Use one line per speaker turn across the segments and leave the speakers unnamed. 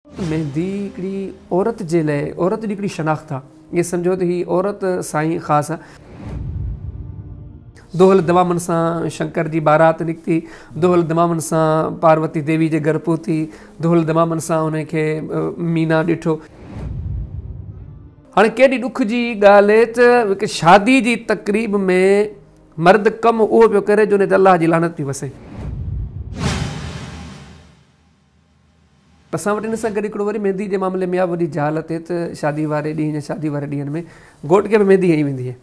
मेहंदी हिकिड़ी औरत जे लाइ औरत जी हिकिड़ी शनाख़्त आहे। इहे सम्झो त हीअ औरत साईं ख़ासि आहे। दोहल दमामन सां शंकर जी बारात निकिती, दोहल दमामन सां पार्वती देवी जे घर पहुती, दोहल दमामन सां उनखे मीना ॾिठो। हाणे केॾी ॾुख जी ॻाल्हि आहे त शादी जी तक़रीब में मर्द कमु उहो पियो करे जो उन ते अलाह जी लानत थी वसे। असां वटि इन सां गॾु हिकिड़ो वरी मेहंदी जे मामले में आहे वॾी जहालत आहे त शादी वारे ॾींहुं या शादी वारे ॾींहंनि में घोट खे बि मेहंदी हणी वेंदी आहे।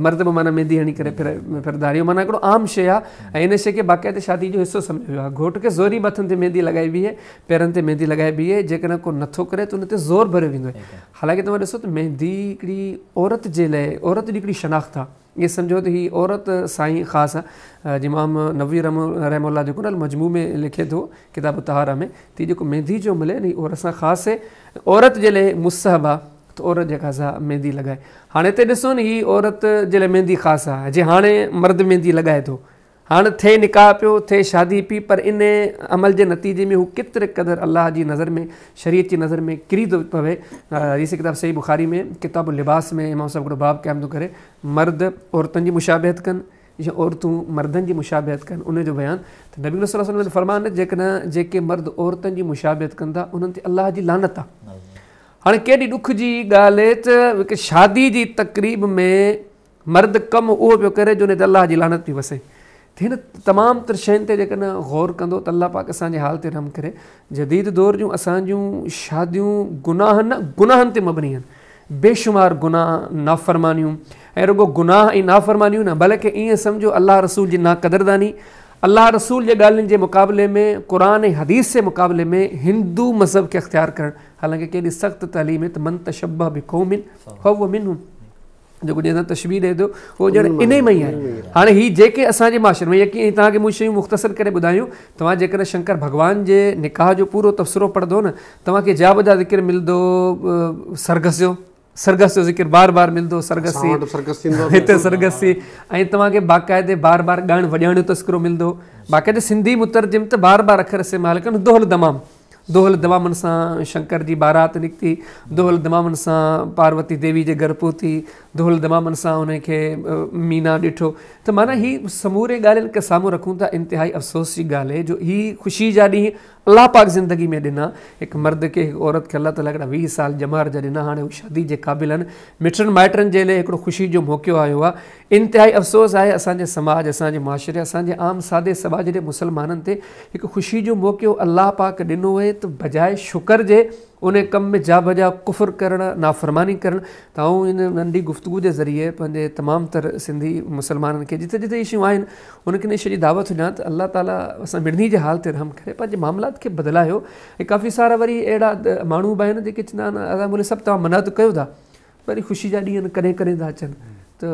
मर्द बि माना मेहंदी हणी करे फिरंदा इहो माना हिकिड़ो आम शइ आहे ऐं इन शइ खे बाक़ाइदे शादी जो हिसो सम्झो वियो आहे। घोट खे ज़ोरी मथनि ते मेहंदी लॻाइबी आहे, पेरनि ते मेहंदी लॻाइबी आहे। जेकॾहिं को नथो करे त उन ते ज़ोर भरियो वेंदो आहे। हालांकि तव्हां ॾिसो त मेहंदी हिकिड़ी औरत जे लाइ औरत जी हिकिड़ी शनाख़्त आहे। इहे सम्झो त हीअ औरत साईं ख़ासि आहे। इमाम नवी रहमहुल्लाह जेको न मजमू में लिखे थो किताब तहारा में त जेको मेहंदी जो मिले न औरत सां ख़ासि औरत जे लाइ मुस्तहब आहे त औरत जेका सा मेहंदी लॻाए। हाणे हिते ॾिसो न हीअ औरत जे लाइ मेहंदी ख़ासि आहे। जे हाणे मर्द मेहंदी लॻाए थो, हाणे थिए निकाह पियो, थिए शादी पई, पर इन अमल जे नतीजे में हू केतिरे क़दुरु अलाह जी नज़र में शरीयत जी नज़र में किरी थो पवे। हीअ किताब सही बुखारी में किताब लिबास में इमाम साहिब हिकिड़ो बाब क़याम थो करे, मर्द औरतुनि जी मुशाबिहत कनि या औरतूं मर्दनि जी मुशाबिहत कनि, उनजो बयानु त नबी सल्लल्लाहु अलैहि वसल्लम फरमान जेकॾहिं जेके मर्द औरतुनि जी मुशाबिहत कनि था उन्हनि ते अलाह जी लानत आहे। हाणे केॾी ॾुख जी ॻाल्हि आहे त शादी जी तक़रीब में मर्द कमु उहो पियो करे जो उन ते अलाह जी लानत थी वसे। त हिन तमामु तर शयुनि ते जेकॾहिं गौर कंदो त अलाह पाक असांजे हाल ते रहम करे। जदीद दौर जूं असांजूं शादियूं गुनाहनि ते मबनी आहिनि। बेशुमार गुनाह, नाफ़रमानियूं, ऐं रुगो गुनाह ऐं नाफ़रमानियूं न बल्कि ईअं सम्झो अलाह रसूल जी नाक़दरदानी, अलाह रसूल जे ॻाल्हियुनि जे मुक़ाबले में क़ुरान ऐं हदीस जे मुक़ाबले में हिंदू मज़हब खे अख़्तियार करणु। हालांकि केॾी सख़्तु तालीम आहे त मन तशब्बह बिक़ौमिन फहुव मिनहुम, जेको ॼण तशबीह ॾिए थो उहो ॼण इन में ई आहे। हाणे हीअ जेके असांजे माशरे में यकीन तव्हांखे मूं शयूं मुख़्तसर करे ॿुधायूं, तव्हां जेकॾहिं शंकर भॻवान जे निकाह जो पूरो तबसरो पढ़ंदो न तव्हांखे जाब जा ज़िक्र मिलंदो, सरगस जो ज़िक्र बार बार मिलंदो, हिते सरगसी, ऐं तव्हांखे बाक़ाइदे बार बार ॻाइण वॼाइण जो तस्करो मिलंदो। बाक़ाइदे सिंधी मुतरजिम त बार बार अखर इस्तेमालु कनि, दोहल दमाम, दोहल दमामन सां शंकर जी बारात निकिती, दोहल दमामन सां पार्वती देवी जे घर पहुती, दोहल दमामन सां उनखे मीना ॾिठो। त माना हीअ समूरे ॻाल्हियुनि खे साम्हूं रखूं था, इंतिहाई अफ़सोस जी ॻाल्हि आहे जो हीअ ख़ुशी जा ॾींहं अलाह पाक ज़िंदगी में ॾिना। हिकु मर्द खे हिकु औरत खे अलाह ताला हिकिड़ा 20 साल जमार जा ॾिना, हाणे हू शादी जे क़ाबिल आहिनि। मिटनि माइटनि जे लाइ हिकिड़ो ख़ुशी जो मौक़ो आयो आहे। इंतिहाई अफ़सोस आहे असांजे समाज, असांजे माशरे, असांजे आम सादे समाज जे मुसलमाननि ते हिकु ख़ुशी जो मौक़ो अलाह पाक ॾिनो आहे त बजाए शुक्र जे उन कम में जा बजा कुफ़र करणु, नाफ़रमानी करणु। त आऊं इन नंढी गुफ़्तगू जे ज़रिए पंहिंजे तमामु तर सिंधी मुसलमाननि खे जिते जिते इशूं आहिनि उनखे इन शइ जी दावत ॾियां त अलाह ताला असां मिड़नी जे हाल ते रहम करे पंहिंजे मामलात खे बदिलायो। ऐं काफ़ी सारा वरी अहिड़ा माण्हू बि आहिनि जेके चवंदा आहिनि असां बोले सभु तव्हां मना त कयो था, वरी ख़ुशी जा ॾींहं कॾहिं कॾहिं था अचनि त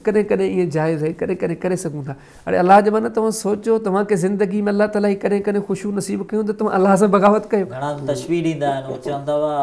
कॾहिं कॾहिं ईअं जाइज़ आहे, कॾहिं कॾहिं करे सघूं था। हाणे अलाह जे माना तव्हां सोचो तव्हांखे ज़िंदगी में अलाह ताला ई कॾहिं कॾहिं ख़ुशियूं नसीबु कयूं त तव्हां अलाह सां बग़ावत कयो।
घणा तशबीह ॾींदा आहिनि, चवंदा हुआ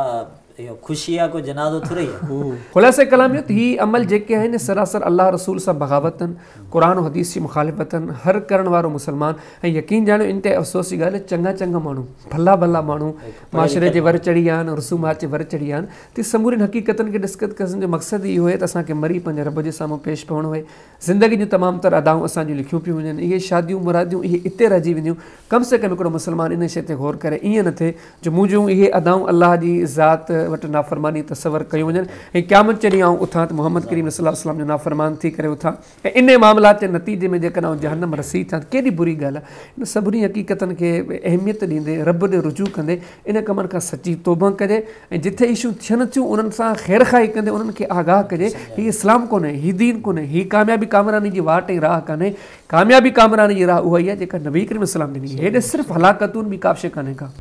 इहो ख़ुशी आहे को जनाज़ो थोरी आहे।
ख़ुलासे कलाम इहो त हीअ अमल जेके आहिनि सरासर अलाह रसूल सां बग़ावतनि, क़ुरान हदीस जी मुखालिफ़तनि, हर करण वारो मुसलमान। ऐं यकीन ॼाणियो इन ते अफ़सोस जी ॻाल्हि चङा चङा माण्हू, भला भला माण्हू माशरे जे वर चढ़ी विया आहिनि, रसूमात जे वर चढ़ी विया आहिनि। त समूरिन हक़ीक़तनि खे डिस्कस करण जो मक़सदु इहो आहे त असांखे मरी पंहिंजे रब जे साम्हूं पेश पवणो आहे। ज़िंदगी जूं तमामु तर अदाऊं असांजूं लिखियूं पियूं वञनि, इहे शादियूं मुरादियूं इहे इते रहिजी वेंदियूं। कम से कम हिकिड़ो मुसलमान इन शइ ते गौर करे, ईअं न थिए जो मुंहिंजूं इहे अदाऊं अलाह जी ज़ात वटि नाफ़रमानी तसवर कयूं वञनि ऐं क़यामत चढ़ी आऊं उथां त मोहम्मद करीम सल्लल्लाहु अलैहि वसल्लम जो नाफ़रमान थी करे उथां ऐं इन मामलात जे नतीजे में जेकॾहिं जहन्नम रसी थियां त केॾी बुरी ॻाल्हि आहे। इन सभिनी हक़ीक़तनि खे अहमियत ॾींदे, रब ॾे रुजू कंदे, इन कमनि खां सची तौबा कजे ऐं जिथे इशूं थियनि थियूं उन्हनि सां ख़ैर खाई कंदे उन्हनि खे आगाह कजे। हीअ इस्लाम कोन्हे, हीअ दीन कोन्हे, हीअ कामयाबी कामरानी जी वाट ऐं राह कान्हे। कामयाबी कामरानी जी राह उहा ई आहे जेका नबी करीम सल्लल्लाहु अलैहि वसल्लम ॾिनी। हेॾे सिर्फ़ु हलाकतूं ॿी का शइ कान्हे का।